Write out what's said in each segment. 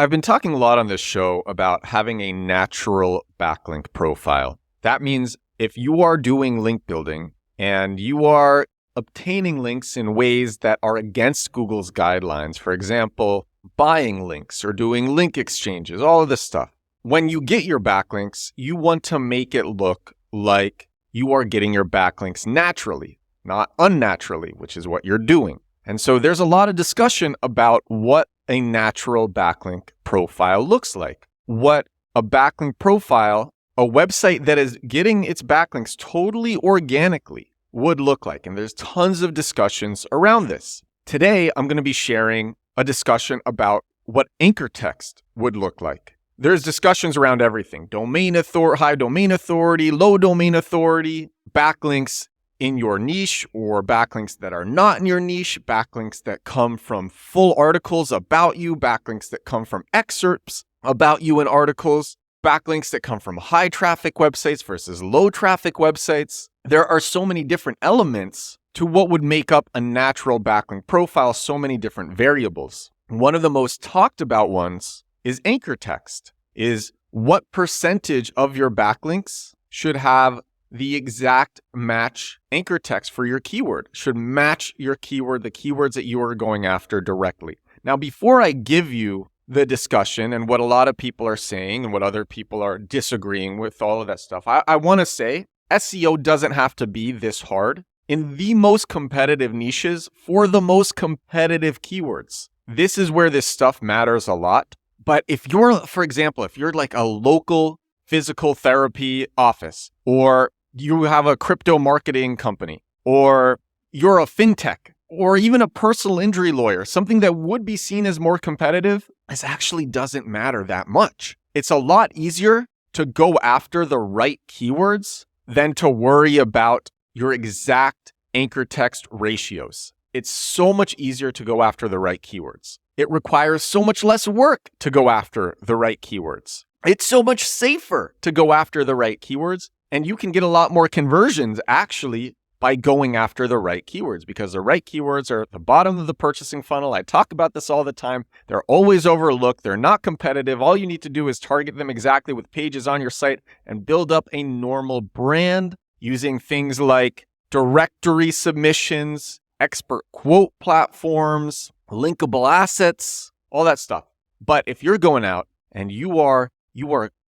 I've been talking a lot on this show about having a natural backlink profile. That means if you are doing link building and you are obtaining links in ways that are against Google's guidelines, for example, buying links or doing link exchanges, all of this stuff. When you get your backlinks, you want to make it look like you are getting your backlinks naturally, not unnaturally, which is what you're doing. And so there's a lot of discussion about what a natural backlink profile looks like. What a backlink profile, a website that is getting its backlinks totally organically would look like. And there's tons of discussions around this. Today, I'm going to be sharing a discussion about what anchor text would look like. There's discussions around everything. High domain authority, low domain authority, backlinks in your niche or backlinks that are not in your niche, backlinks that come from full articles about you, backlinks that come from excerpts about you in articles, backlinks that come from high traffic websites versus low traffic websites. There are so many different elements to what would make up a natural backlink profile, so many different variables. One of the most talked about ones is anchor text, is what percentage of your backlinks should have the exact match anchor text for your keyword, should match your keyword, the keywords that you are going after directly. Now, before I give you the discussion and what a lot of people are saying and what other people are disagreeing with, all of that stuff, I want to say SEO doesn't have to be this hard. In the most competitive niches for the most competitive keywords, this is where this stuff matters a lot. But if you're, for example, if you're like a local physical therapy office, or you have a crypto marketing company, or you're a fintech, or even a personal injury lawyer, something that would be seen as more competitive, this actually doesn't matter that much. It's a lot easier to go after the right keywords than to worry about your exact anchor text ratios. It's so much easier to go after the right keywords. It requires so much less work to go after the right keywords. It's so much safer to go after the right keywords, and you can get a lot more conversions actually by going after the right keywords, because the right keywords are at the bottom of the purchasing funnel. I talk about this all the time. They're always overlooked. They're not competitive. All you need to do is target them exactly with pages on your site and build up a normal brand using things like directory submissions, expert quote platforms, linkable assets, all that stuff. But if you're going out and you are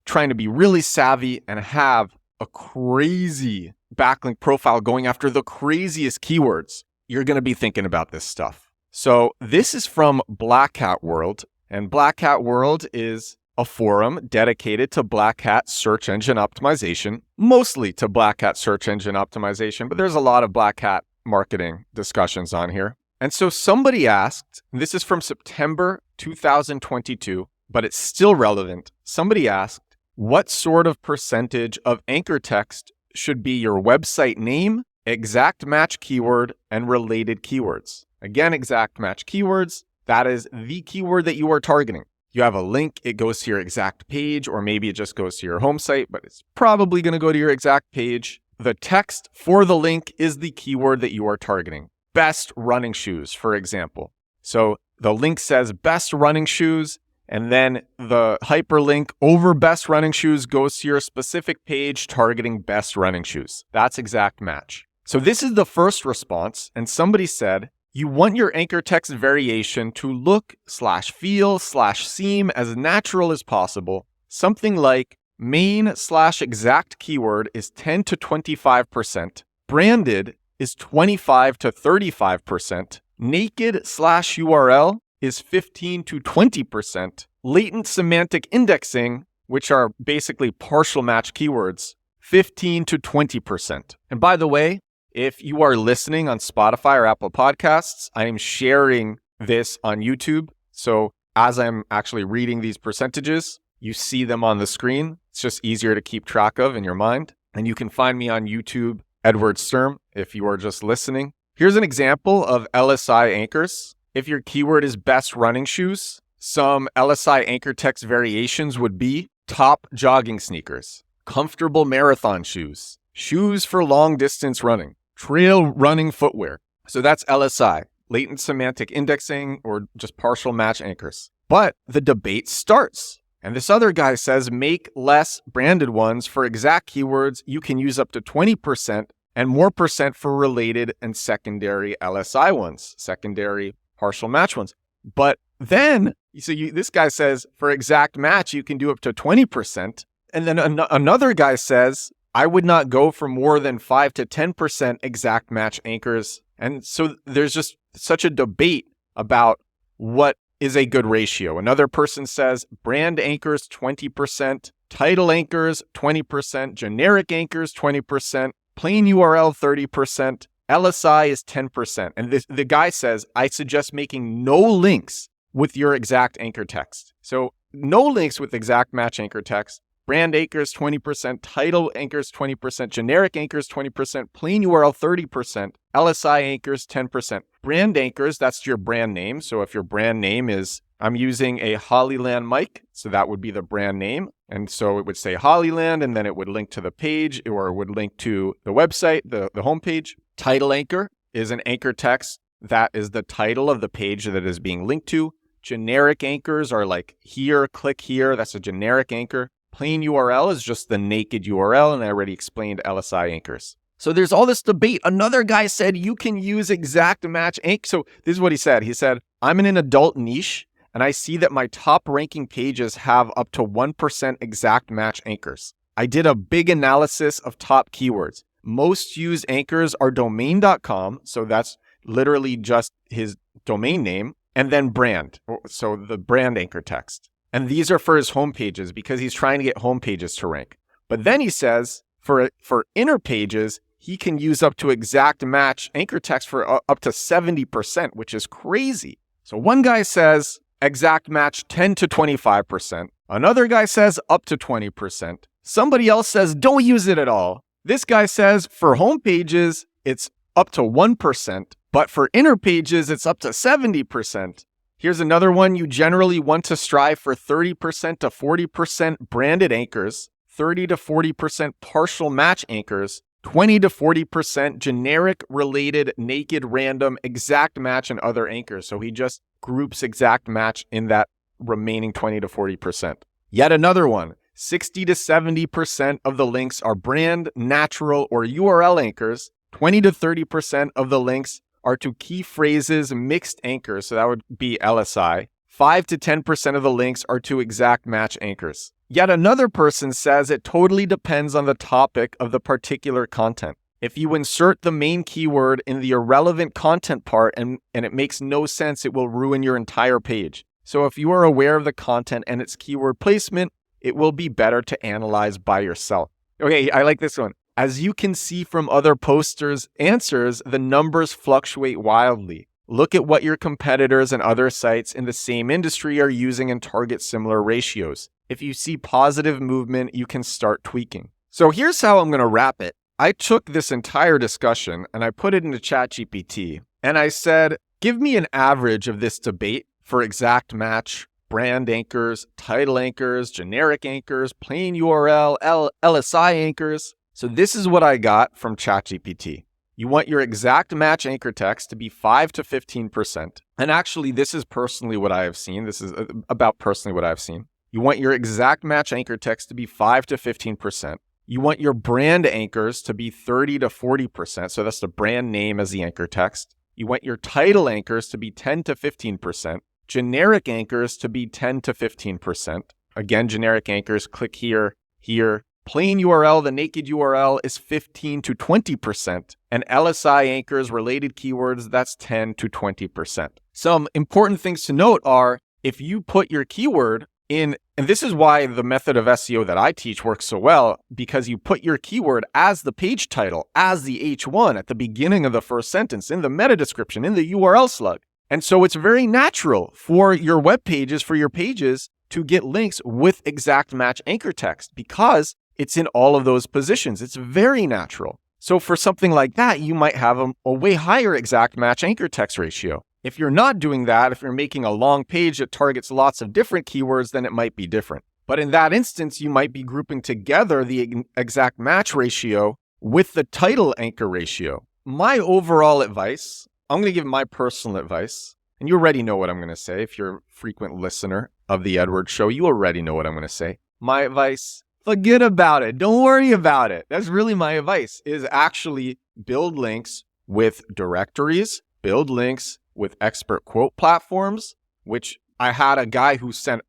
trying to be really savvy and have a crazy backlink profile going after the craziest keywords, you're going to be thinking about this stuff. So this is from Black Hat World, and Black Hat World is a forum dedicated to Black Hat search engine optimization, mostly to Black Hat search engine optimization, but there's a lot of Black Hat marketing discussions on here. And so somebody asked, and this is from September 2022, but it's still relevant. Somebody asked, what sort of percentage of anchor text should be your website name, exact match keyword, and related keywords? Again, exact match keywords, that is the keyword that you are targeting. You have a link, it goes to your exact page, or maybe it just goes to your home site, but it's probably going to go to your exact page. The text for the link is the keyword that you are targeting. Best running shoes, for example. So the link says best running shoes, and then the hyperlink over best running shoes goes to your specific page targeting best running shoes. That's exact match. So this is the first response, and somebody said, you want your anchor text variation to look /feel/seem as natural as possible. Something like main/exact keyword is 10 to 25%. Branded is 25 to 35%. Naked/URL is 15 to 20%. Latent semantic indexing, which are basically partial match keywords, 15 to 20%. And by the way, if you are listening on Spotify or Apple Podcasts, I am sharing this on YouTube. So as I'm actually reading these percentages, you see them on the screen. It's just easier to keep track of in your mind. And you can find me on YouTube, Edward Sturm, if you are just listening. Here's an example of LSI anchors. If your keyword is best running shoes, some LSI anchor text variations would be top jogging sneakers, comfortable marathon shoes, shoes for long distance running, trail running footwear. So that's LSI, latent semantic indexing, or just partial match anchors. But the debate starts. And this other guy says, make less branded ones for exact keywords. You can use up to 20% and more percent for related and secondary LSI ones, secondary partial match ones. But then, this guy says, for exact match, you can do up to 20%. And then another guy says, I would not go for more than 5 to 10% exact match anchors. And so there's just such a debate about what is a good ratio. Another person says brand anchors 20%, title anchors 20%, generic anchors 20%, plain URL 30%, LSI is 10%. And the guy says, I suggest making no links with your exact anchor text. So no links with exact match anchor text. Brand anchors 20%, title anchors 20%, generic anchors 20%, plain URL 30%, LSI anchors 10%. Brand anchors, that's your brand name. So if your brand name is, I'm using a Hollyland mic, so that would be the brand name. And so it would say Hollyland, and then it would link to the page, or it would link to the website, the homepage. Title anchor is an anchor text that is the title of the page that is being linked to. Generic anchors are like here, click here. That's a generic anchor. Plain URL is just the naked URL, and I already explained LSI anchors. So there's all this debate. Another guy said you can use exact match anchor. So this is what he said. He said, I'm in an adult niche, and I see that my top ranking pages have up to 1% exact match anchors. I did a big analysis of top keywords. Most used anchors are domain.com, so that's literally just his domain name, and then brand, so the brand anchor text. And these are for his home pages because he's trying to get home pages to rank. But then he says for inner pages, he can use up to exact match anchor text for up to 70%, which is crazy. So one guy says exact match 10 to 25%. Another guy says up to 20%. Somebody else says don't use it at all. This guy says for home pages, it's up to 1%, but for inner pages, it's up to 70%. Here's another one. You generally want to strive for 30% to 40% branded anchors, 30 to 40% partial match anchors, 20 to 40% generic, related, naked, random, exact match, and other anchors. So he just groups exact match in that remaining 20 to 40%. Yet another one. 60 to 70% of the links are brand, natural, or URL anchors. 20 to 30% of the links are to key phrases mixed anchors, so that would be LSI. 5 to 10% of the links are to exact match anchors. Yet another person says it totally depends on the topic of the particular content. If you insert the main keyword in the irrelevant content part and it makes no sense, it will ruin your entire page. So if you are aware of the content and its keyword placement, it will be better to analyze by yourself. Okay, I like this one. As you can see from other posters' answers, the numbers fluctuate wildly. Look at what your competitors and other sites in the same industry are using and target similar ratios. If you see positive movement, you can start tweaking. So here's how I'm going to wrap it. I took this entire discussion and I put it into ChatGPT and I said, give me an average of this debate for exact match, brand anchors, title anchors, generic anchors, plain URL, LSI anchors. So this is what I got from ChatGPT. You want your exact match anchor text to be 5 to 15%. And actually, this is personally what I have seen. This is about personally what I've seen. You want your exact match anchor text to be 5 to 15%. You want your brand anchors to be 30 to 40%. So that's the brand name as the anchor text. You want your title anchors to be 10 to 15%. Generic anchors to be 10 to 15%. Again, generic anchors, click here, here. Plain URL, the naked URL, is 15 to 20%. And LSI anchors, related keywords, that's 10 to 20%. Some important things to note are if you put your keyword in, and this is why the method of SEO that I teach works so well, because you put your keyword as the page title, as the H1 at the beginning of the first sentence, in the meta description, in the URL slug. And so it's very natural for your web pages, for your pages, to get links with exact match anchor text because it's in all of those positions. It's very natural. So for something like that, you might have a way higher exact match anchor text ratio. If you're not doing that, if you're making a long page that targets lots of different keywords, then it might be different. But in that instance, you might be grouping together the exact match ratio with the title anchor ratio. My overall advice, I'm going to give my personal advice. And you already know what I'm going to say. If you're a frequent listener of the Edward Show, you already know what I'm going to say. My advice, forget about it. Don't worry about it. That's really my advice, is actually build links with directories, build links with expert quote platforms, which I had a guy who sent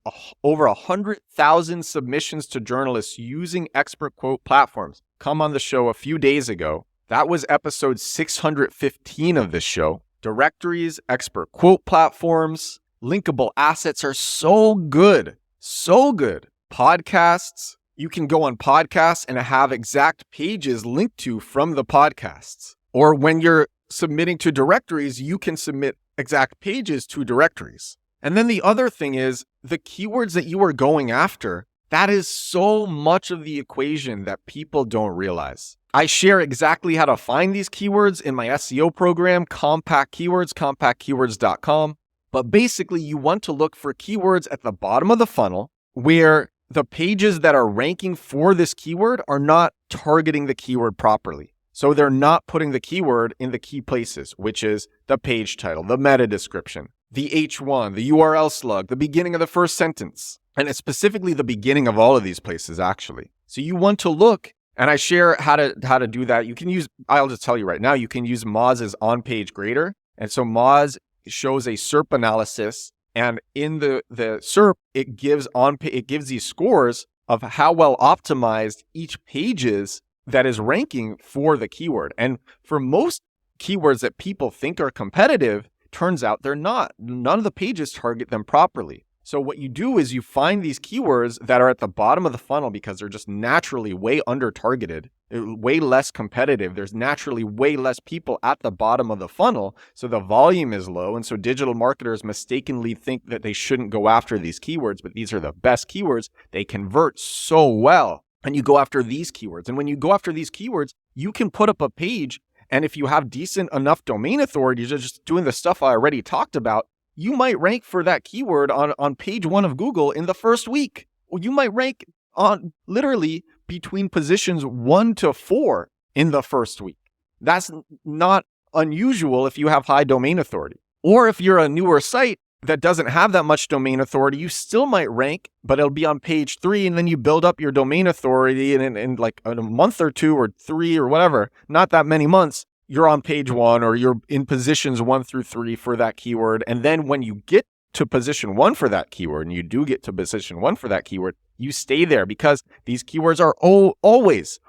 over 100,000 submissions to journalists using expert quote platforms come on the show a few days ago. That was episode 615 of this show. Directories, expert quote platforms, linkable assets are so good. So good. Podcasts, you can go on podcasts and have exact pages linked to from the podcasts. Or when you're submitting to directories, you can submit exact pages to directories. And then the other thing is the keywords that you are going after. That is so much of the equation that people don't realize. I share exactly how to find these keywords in my SEO program, Compact Keywords, compactkeywords.com. But basically, you want to look for keywords at the bottom of the funnel where the pages that are ranking for this keyword are not targeting the keyword properly. So they're not putting the keyword in the key places, which is the page title, the meta description, the H1, the URL slug, the beginning of the first sentence. And it's specifically the beginning of all of these places, actually. So you want to look, and I share how to do that. You can use, I'll just tell you right now, you can use Moz's on-page grader. And so Moz shows a SERP analysis, and in the SERP, it gives these scores of how well optimized each page is that is ranking for the keyword. And for most keywords that people think are competitive, turns out they're not. None of the pages target them properly. So what you do is you find these keywords that are at the bottom of the funnel because they're just naturally way under targeted, way less competitive. There's naturally way less people at the bottom of the funnel. So the volume is low. And so digital marketers mistakenly think that they shouldn't go after these keywords, but these are the best keywords. They convert so well. And you go after these keywords. And when you go after these keywords, you can put up a page. And if you have decent enough domain authority, just doing the stuff I already talked about, you might rank for that keyword on page 1 of Google in the first week. Or you might rank on literally between positions 1 to 4 in the first week. That's not unusual if you have high domain authority. Or if you're a newer site that doesn't have that much domain authority, you still might rank, but it'll be on page 3, and then you build up your domain authority in like a month or 2 or 3 or whatever, not that many months, you're on page 1 or you're in positions 1 through 3 for that keyword. And then when you get to position 1 for that keyword, and you do get to position 1 for that keyword, you stay there because these keywords are always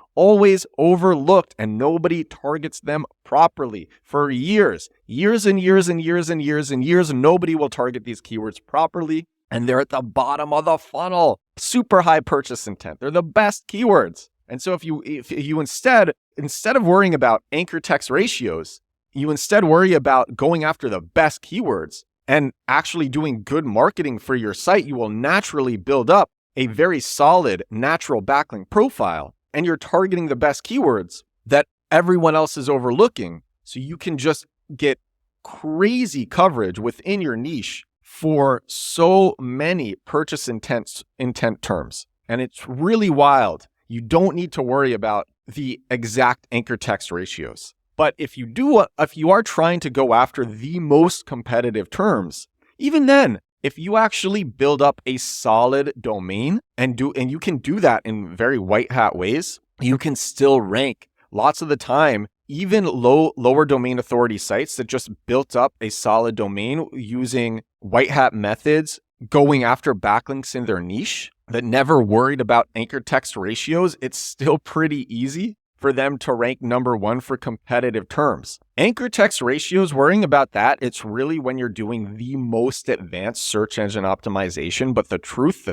overlooked and nobody targets them properly for years and years and years and years and years. Nobody will target these keywords properly. And they're at the bottom of the funnel, super high purchase intent. They're the best keywords. And so if you instead of worrying about anchor text ratios, you instead worry about going after the best keywords and actually doing good marketing for your site, you will naturally build up a very solid natural backlink profile. And you're targeting the best keywords that everyone else is overlooking. So you can just get crazy coverage within your niche for so many purchase intent terms. And it's really wild. You don't need to worry about the exact anchor text ratios. But if you are trying to go after the most competitive terms, even then, if you actually build up a solid domain and you can do that in very white hat ways, you can still rank. Lots of the time, even lower domain authority sites that just built up a solid domain using white hat methods, going after backlinks in their niche, that never worried about anchor text ratios, it's still pretty easy for them to rank number 1 for competitive terms. Anchor text ratios, worrying about that, it's really when you're doing the most advanced search engine optimization. But the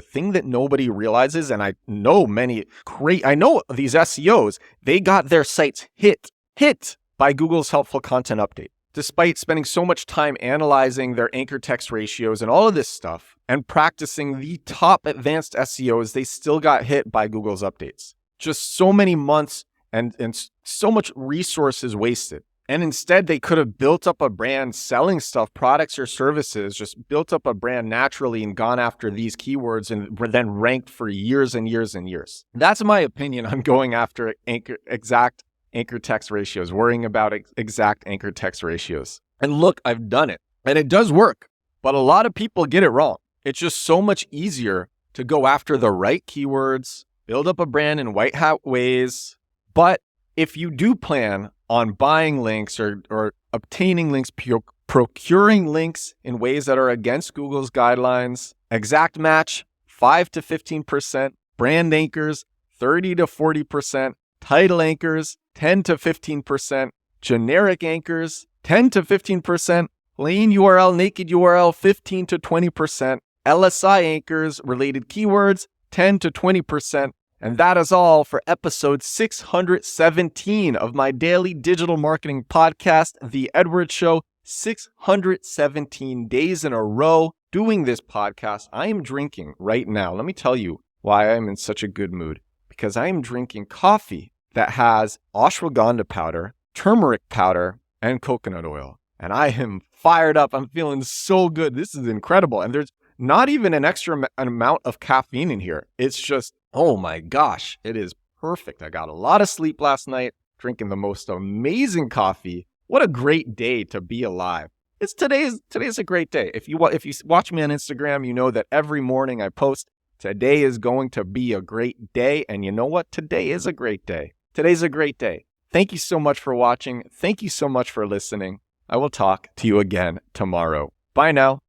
thing that nobody realizes, and I know these SEOs, they got their sites hit by Google's helpful content update. Despite spending so much time analyzing their anchor text ratios and all of this stuff and practicing the top advanced SEOs, they still got hit by Google's updates. Just so many months and so much resources wasted. And instead, they could have built up a brand selling stuff, products or services, just built up a brand naturally and gone after these keywords and were then ranked for years and years and years. That's my opinion on going after exact anchor text ratios, worrying about exact anchor text ratios. And look, I've done it. And it does work, but a lot of people get it wrong. It's just so much easier to go after the right keywords, build up a brand in white hat ways. But if you do plan on buying links or obtaining links, procuring links in ways that are against Google's guidelines, exact match, 5 to 15%, brand anchors, 30 to 40%, title anchors, 10 to 15%, generic anchors, 10 to 15%, plain URL, naked URL, 15 to 20%, LSI anchors, related keywords, 10 to 20%. And that is all for episode 617 of my daily digital marketing podcast, The Edward Show. 617 days in a row doing this podcast. I am drinking right now. Let me tell you why I'm in such a good mood. Because I am drinking coffee that has ashwagandha powder, turmeric powder, and coconut oil. And I am fired up. I'm feeling so good. This is incredible. And there's not even an extra amount of caffeine in here. It's just, oh my gosh, it is perfect. I got a lot of sleep last night, drinking the most amazing coffee. What a great day to be alive. Today's a great day. If you watch me on Instagram, you know that every morning I post, today is going to be a great day. And you know what? Today is a great day. Today's a great day. Thank you so much for watching. Thank you so much for listening. I will talk to you again tomorrow. Bye now.